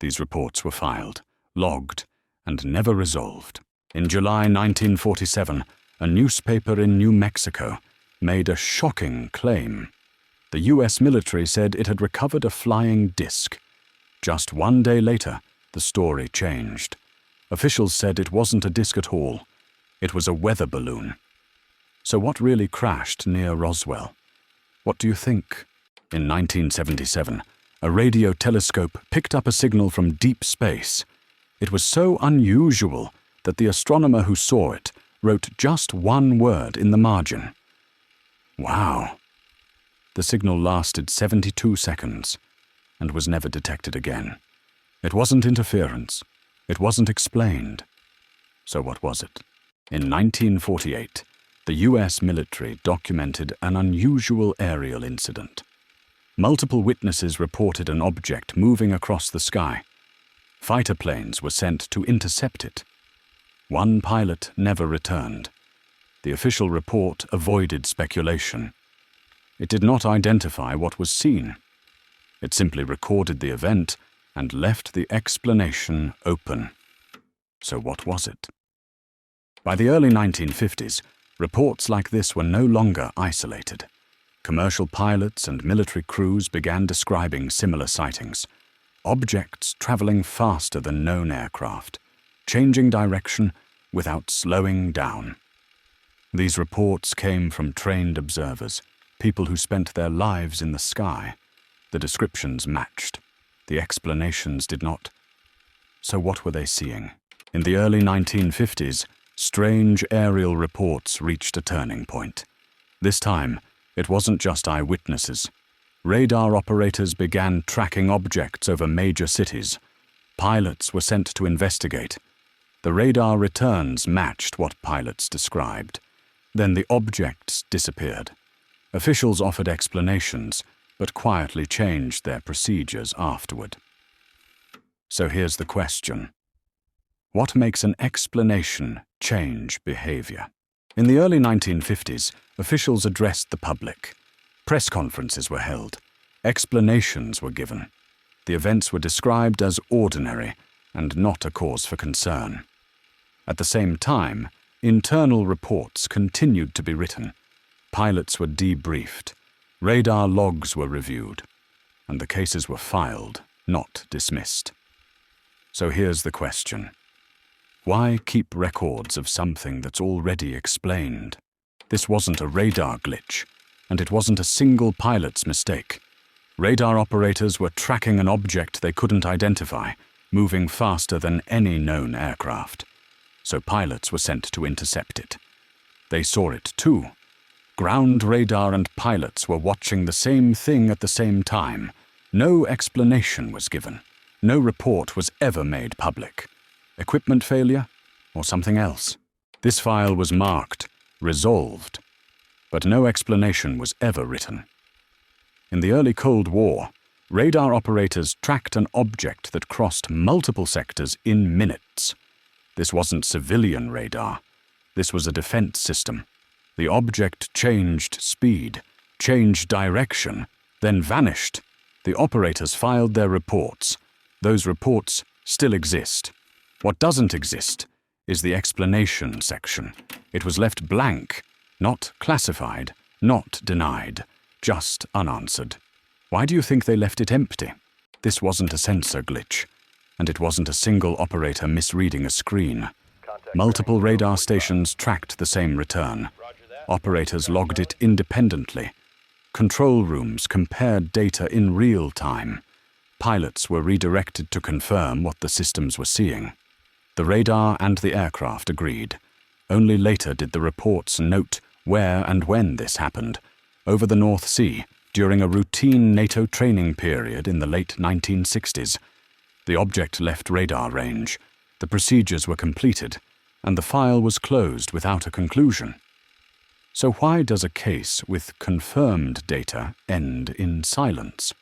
These reports were filed, logged, and never resolved. In July 1947, a newspaper in New Mexico made a shocking claim. The U.S. military said it had recovered a flying disc. Just 1 day later, the story changed. Officials said it wasn't a disc at all. It was a weather balloon. So what really crashed near Roswell? What do you think? In 1977, a radio telescope picked up a signal from deep space. It was so unusual that the astronomer who saw it wrote just one word in the margin. Wow! The signal lasted 72 seconds and was never detected again. It wasn't interference. It wasn't explained. So what was it? In 1948, the U.S. military documented an unusual aerial incident. Multiple witnesses reported an object moving across the sky. Fighter planes were sent to intercept it. One pilot never returned. The official report avoided speculation. It did not identify what was seen. It simply recorded the event and left the explanation open. So what was it? By the early 1950s, reports like this were no longer isolated. Commercial pilots and military crews began describing similar sightings. Objects traveling faster than known aircraft, changing direction without slowing down. These reports came from trained observers, people who spent their lives in the sky. The descriptions matched. The explanations did not. So what were they seeing? In the early 1950s, strange aerial reports reached a turning point. This time, it wasn't just eyewitnesses. Radar operators began tracking objects over major cities. Pilots were sent to investigate. The radar returns matched what pilots described. Then the objects disappeared. Officials offered explanations, but quietly changed their procedures afterward. So here's the question. What makes an explanation change behavior? In the early 1950s, officials addressed the public. Press conferences were held. Explanations were given. The events were described as ordinary and not a cause for concern. At the same time, internal reports continued to be written. Pilots were debriefed. Radar logs were reviewed. And the cases were filed, not dismissed. So here's the question. Why keep records of something that's already explained? This wasn't a radar glitch, and it wasn't a single pilot's mistake. Radar operators were tracking an object they couldn't identify, moving faster than any known aircraft. So pilots were sent to intercept it. They saw it too. Ground radar and pilots were watching the same thing at the same time. No explanation was given. No report was ever made public. Equipment failure or something else? This file was marked, resolved, but no explanation was ever written. In the early Cold War, radar operators tracked an object that crossed multiple sectors in minutes. This wasn't civilian radar. This was a defense system. The object changed speed, changed direction, then vanished. The operators filed their reports. Those reports still exist. What doesn't exist is the explanation section. It was left blank, not classified, not denied, just unanswered. Why do you think they left it empty? This wasn't a sensor glitch, and it wasn't a single operator misreading a screen. Multiple radar stations tracked the same return. Operators logged it independently. Control rooms compared data in real time. Pilots were redirected to confirm what the systems were seeing. The radar and the aircraft agreed. Only later did the reports note where and when this happened. Over the North Sea, during a routine NATO training period in the late 1960s. The object left radar range. The procedures were completed, and the file was closed without a conclusion. So why does a case with confirmed data end in silence?